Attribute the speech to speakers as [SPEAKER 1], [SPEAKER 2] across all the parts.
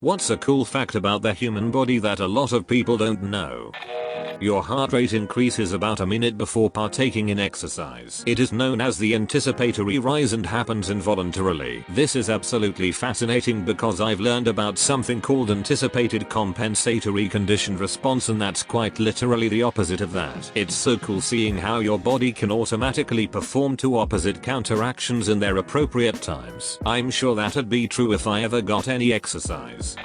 [SPEAKER 1] What's a cool fact about the human body that a lot of people don't know? Your heart rate increases about a minute before partaking in exercise. It is known as the anticipatory rise and happens involuntarily. This is absolutely fascinating because I've learned about something called anticipated compensatory conditioned response, and that's quite literally the opposite of that. It's so cool seeing how your body can automatically perform two opposite counteractions in their appropriate times. I'm sure that'd be true if I ever got any exercise.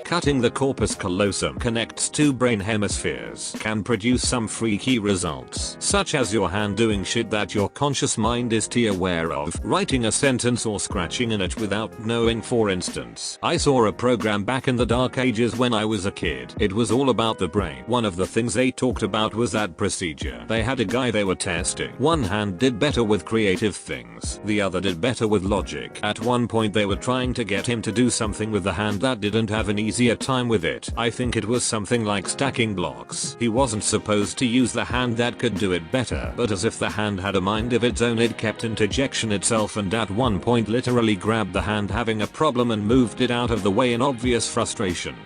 [SPEAKER 1] Cutting the corpus callosum connects two brain hemispheres can produce some freaky results, such as your hand doing shit that your conscious mind is too aware of, writing a sentence or scratching in it without knowing. For instance, I saw a program back in the dark ages when I was a kid. It was all about the brain. One of the things they talked about was that procedure. They had a guy they were testing. One hand did better with creative things. The other did better with logic. At one point they were trying to get him to do something with the hand that didn't have an easier time with it. I think it was something like stacking blocks. He wasn't supposed to use the hand that could do it better, but as if the hand had a mind of its own, it kept interjection itself and at one point literally grabbed the hand having a problem and moved it out of the way in obvious frustration.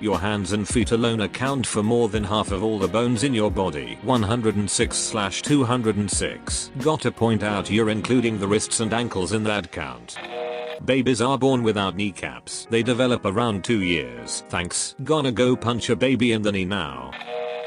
[SPEAKER 1] Your hands and feet alone account for more than half of all the bones in your body, 106/206. Gotta point out you're including the wrists and ankles in that count. Babies are born without kneecaps. They develop around 2 years. Thanks. Gonna go punch a baby in the knee now.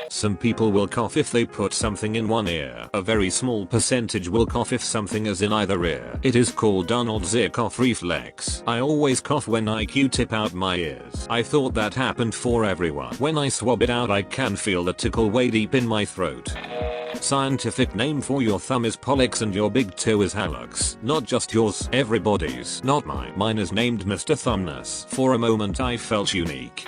[SPEAKER 1] Some people will cough if they put something in one ear. A very small percentage will cough if something is in either ear. It is called Donald's ear cough reflex. I always cough when I Q-tip out my ears. I thought that happened for everyone. When I swab it out I can feel the tickle way deep in my throat. Scientific name for your thumb is pollex and your big toe is hallux. Not just yours, everybody's, not mine. Mine is named Mr. Thumbness. For a moment I felt unique.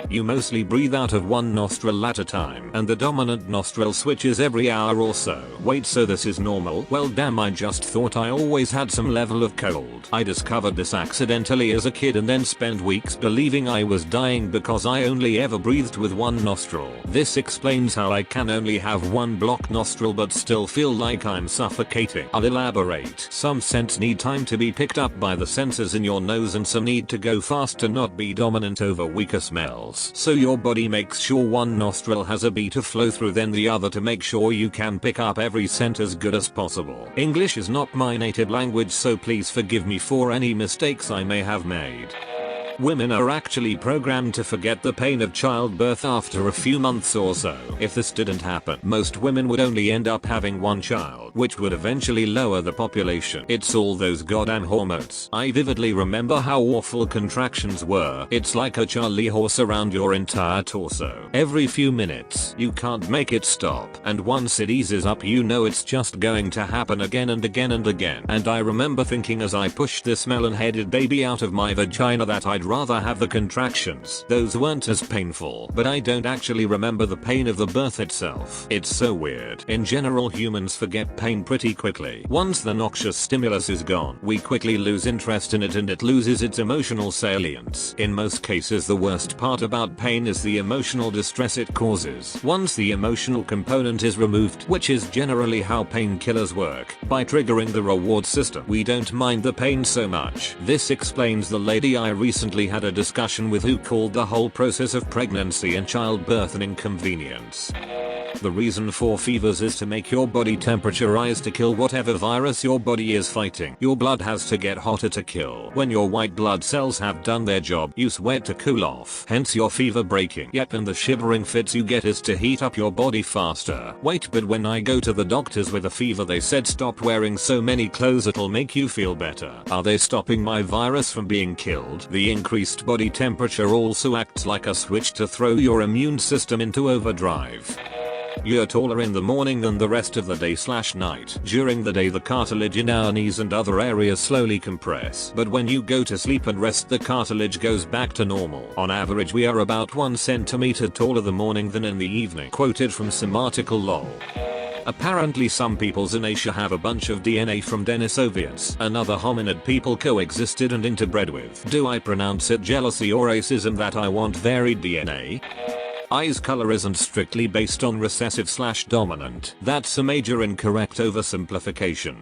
[SPEAKER 1] You mostly breathe out of one nostril at a time, and the dominant nostril switches every hour or so. Wait, so this is normal? Well damn, I just thought I always had some level of cold. I discovered this accidentally as a kid and then spent weeks believing I was dying because I only ever breathed with one nostril. This explains how I can only have one blocked nostril but still feel like I'm suffocating. I'll elaborate. Some scents need time to be picked up by the sensors in your nose and some need to go fast to not be dominant over weaker smells. So your body makes sure one nostril has a beat to flow through, then the other to make sure you can pick up every scent as good as possible. English is not my native language, so please forgive me for any mistakes I may have made. Women are actually programmed to forget the pain of childbirth after a few months or so. If this didn't happen, most women would only end up having one child, which would eventually lower the population. It's all those goddamn hormones. I vividly remember how awful contractions were. It's like a Charlie horse around your entire torso. Every few minutes, you can't make it stop. And once it eases up, you know it's just going to happen again and again and again. And I remember thinking as I pushed this melon-headed baby out of my vagina that I'd rather have the contractions. Those weren't as painful, but I don't actually remember the pain of the birth itself. It's so weird. In general, humans forget pain pretty quickly. Once the noxious stimulus is gone, we quickly lose interest in it and it loses its emotional salience. In most cases, the worst part about pain is the emotional distress it causes. Once the emotional component is removed, which is generally how painkillers work, by triggering the reward system, we don't mind the pain so much. This explains the lady I recently had a discussion with who called the whole process of pregnancy and childbirth an inconvenience. The reason for fevers is to make your body temperature rise to kill whatever virus your body is fighting. Your blood has to get hotter to kill. When your white blood cells have done their job, you sweat to cool off. Hence your fever breaking. Yep, and the shivering fits you get is to heat up your body faster. Wait, but when I go to the doctors with a fever, they said stop wearing so many clothes, it'll make you feel better. Are they stopping my virus from being killed? The increased body temperature also acts like a switch to throw your immune system into overdrive. You're taller in the morning than the rest of the day/night. During the day, the cartilage in our knees and other areas slowly compress, but when you go to sleep and rest, the cartilage goes back to normal. On average, we are about 1 centimeter taller the morning than in the evening. Quoted from some article lol. Apparently some peoples in Asia have a bunch of DNA from Denisovans, another hominid people coexisted and interbred with. Do I pronounce it jealousy or racism that I want varied DNA? Eyes color isn't strictly based on recessive/dominant. That's a major incorrect oversimplification.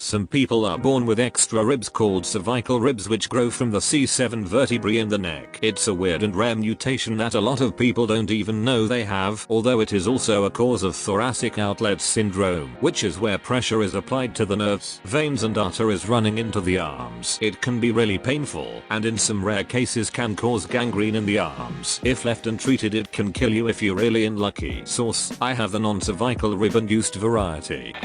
[SPEAKER 1] Some people are born with extra ribs called cervical ribs which grow from the C7 vertebrae in the neck. It's a weird and rare mutation that a lot of people don't even know they have, although it is also a cause of thoracic outlet syndrome, which is where pressure is applied to the nerves, veins and arteries running into the arms. It can be really painful, and in some rare cases can cause gangrene in the arms. If left untreated it can kill you if you're really unlucky. Source: I have the non-cervical rib-induced variety.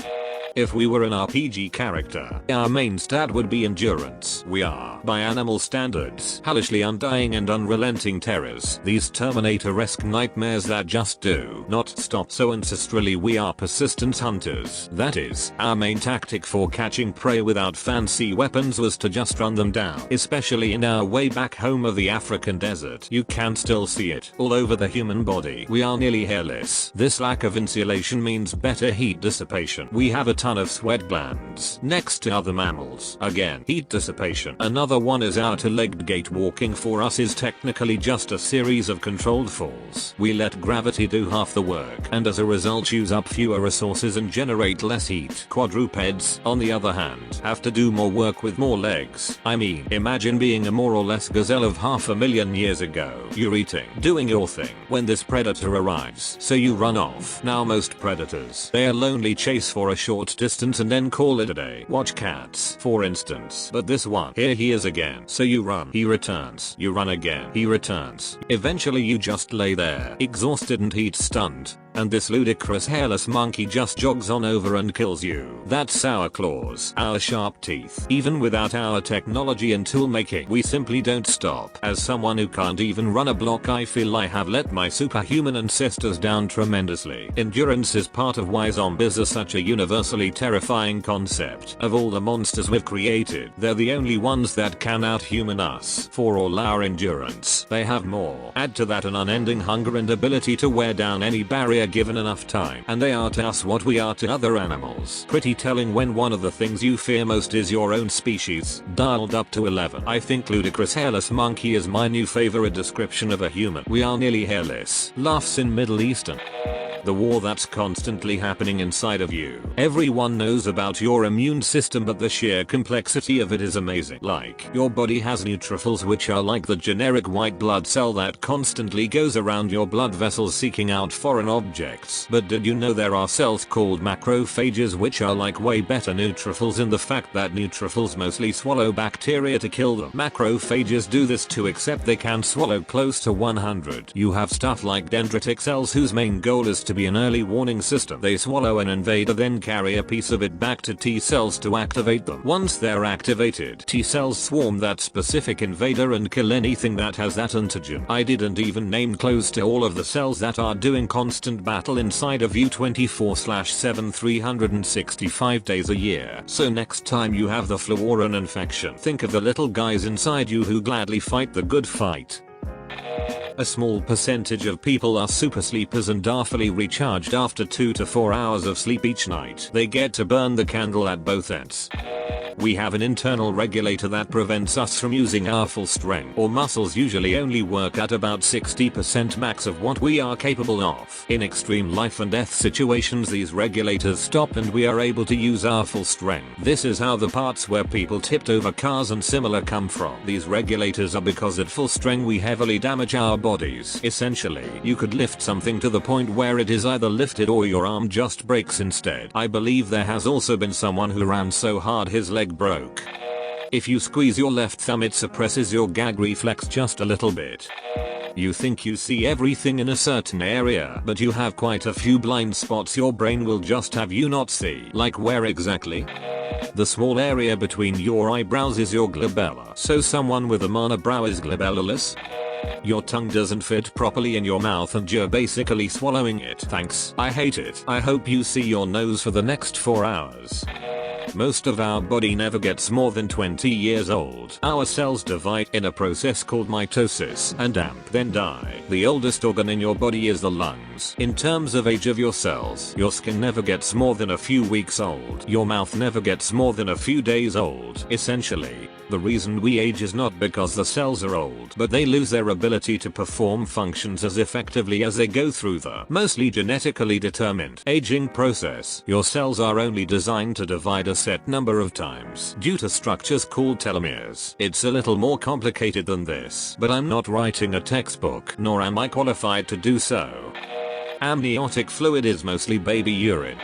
[SPEAKER 1] If we were an RPG character, our main stat would be endurance. We are, by animal standards, hellishly undying and unrelenting terrors. These Terminator-esque nightmares that just do not stop. So ancestrally we are persistent hunters. That is, our main tactic for catching prey without fancy weapons was to just run them down. Especially in our way back home of the African desert. You can still see it all over the human body. We are nearly hairless. This lack of insulation means better heat dissipation. We have a ton of sweat glands next to other mammals. Again, heat dissipation. Another one is our two-legged gait. Walking for us is technically just a series of controlled falls. We let gravity do half the work and as a result use up fewer resources and generate less heat. Quadrupeds, on the other hand, have to do more work with more legs. I mean, imagine being a more or less gazelle of 500,000 years ago. You're eating, doing your thing, when this predator arrives, so you run off. Now most predators, they alone chase for a short distance and then call it a day. Watch cats, for instance. But this one, here he is again. So you run, he returns. You run again, he returns. Eventually you just lay there, exhausted and heat stunned. And this ludicrous hairless monkey just jogs on over and kills you. That's our claws, our sharp teeth. Even without our technology and tool making, we simply don't stop. As someone who can't even run a block, I feel I have let my superhuman ancestors down tremendously. Endurance is part of why zombies are such a universally terrifying concept. Of all the monsters we've created, they're the only ones that can outhuman us. For all our endurance, they have more. Add to that an unending hunger and ability to wear down any barrier given enough time, and they are to us what we are to other animals. Pretty telling when one of the things you fear most is your own species. Dialed up to 11. I think ludicrous hairless monkey is my new favorite description of a human. We are nearly hairless. Laughs in Middle Eastern. The war that's constantly happening inside of you. Everyone knows about your immune system, but the sheer complexity of it is amazing. Like, your body has neutrophils, which are like the generic white blood cell that constantly goes around your blood vessels seeking out foreign objects. But did you know there are cells called macrophages which are like way better neutrophils in the fact that neutrophils mostly swallow bacteria to kill them. Macrophages do this too, except they can swallow close to 100. You have stuff like dendritic cells whose main goal is to be an early warning system. They swallow an invader, then carry a piece of it back to T cells to activate them. Once they're activated, T cells swarm that specific invader and kill anything that has that antigen. I didn't even name close to all of the cells that are doing constant battle inside of you 24/7 365 days a year. So next time you have the flu or an infection, think of the little guys inside you who gladly fight the good fight. A small percentage of people are super sleepers and are fully recharged after 2 to 4 hours of sleep each night. They get to burn the candle at both ends. We have an internal regulator that prevents us from using our full strength. Our muscles usually only work at about 60% max of what we are capable of. In extreme life and death situations, these regulators stop and we are able to use our full strength. This is how the parts where people tipped over cars and similar come from. These regulators are because at full strength we heavily damage our bodies. Essentially, you could lift something to the point where it is either lifted or your arm just breaks instead. I believe there has also been someone who ran so hard his leg broke. If you squeeze your left thumb, it suppresses your gag reflex just a little bit. You think you see everything in a certain area, but you have quite a few blind spots your brain will just have you not see. Like where exactly? The small area between your eyebrows is your glabella. So someone with a monobrow is glabellarless? Your tongue doesn't fit properly in your mouth and you're basically swallowing it. Thanks. I hate it. I hope you see your nose for the next 4 hours. Most of our body never gets more than 20 years old. Our cells divide in a process called mitosis and then die. The oldest organ in your body is the lungs. In terms of age of your cells, your skin never gets more than a few weeks old. Your mouth never gets more than a few days old. Essentially, the reason we age is not because the cells are old, but they lose their ability to perform functions as effectively as they go through the mostly genetically determined aging process. Your cells are only designed to divide a set number of times due to structures called telomeres. It's a little more complicated than this, but I'm not writing a textbook, nor am I qualified to do so. Amniotic fluid is mostly baby urine.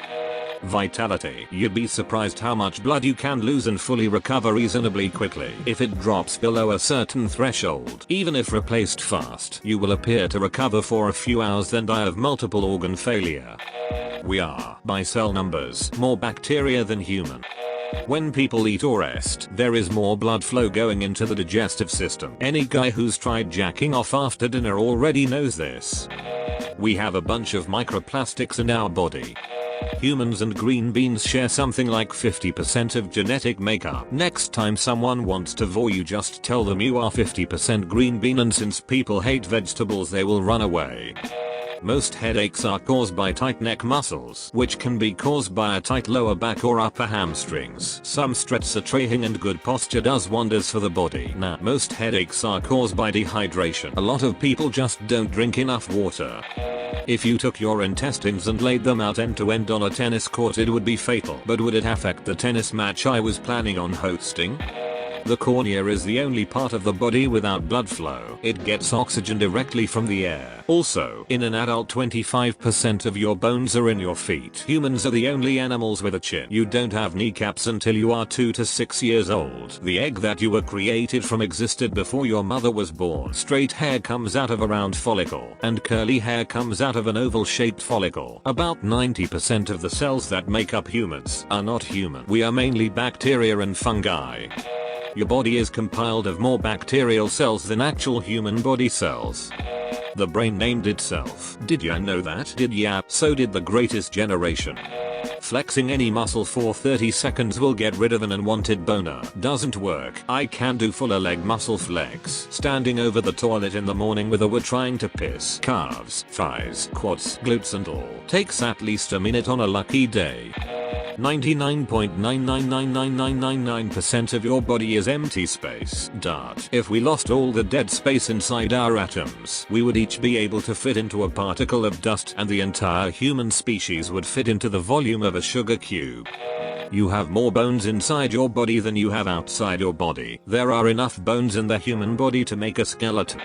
[SPEAKER 1] Vitality. You'd be surprised how much blood you can lose and fully recover reasonably quickly if it drops below a certain threshold. Even if replaced fast, you will appear to recover for a few hours then die of multiple organ failure. We are, by cell numbers, more bacteria than human. When people eat or rest, there is more blood flow going into the digestive system. Any guy who's tried jacking off after dinner already knows this. We have a bunch of microplastics in our body. Humans and green beans share something like 50% of genetic makeup. Next time someone wants to vore you, just tell them you are 50% green bean, and since people hate vegetables they will run away. Most headaches are caused by tight neck muscles, which can be caused by a tight lower back or upper hamstrings. Some stress training and good posture does wonders for the body. Now, most headaches are caused by dehydration. A lot of people just don't drink enough water. If you took your intestines and laid them out end to end on a tennis court, it would be fatal. But would it affect the tennis match I was planning on hosting? The cornea is the only part of the body without blood flow. It gets oxygen directly from the air. Also, in an adult 25% of your bones are in your feet. Humans are the only animals with a chin. You don't have kneecaps until you are 2 to 6 years old. The egg that you were created from existed before your mother was born. Straight hair comes out of a round follicle, and curly hair comes out of an oval-shaped follicle. About 90% of the cells that make up humans are not human. We are mainly bacteria and fungi. Your body is compiled of more bacterial cells than actual human body cells. The brain named itself. Did ya know that? Did ya? So did the greatest generation. Flexing any muscle for 30 seconds will get rid of an unwanted boner. Doesn't work. I can do fuller leg muscle flex. Standing over the toilet in the morning with a we're trying to piss. Calves, thighs, quads, glutes and all. Takes at least a minute on a lucky day. 99.9999999% of your body is empty space. Dart. If we lost all the dead space inside our atoms, we would each be able to fit into a particle of dust, and the entire human species would fit into the volume of a sugar cube. You have more bones inside your body than you have outside your body. There are enough bones in the human body to make a skeleton.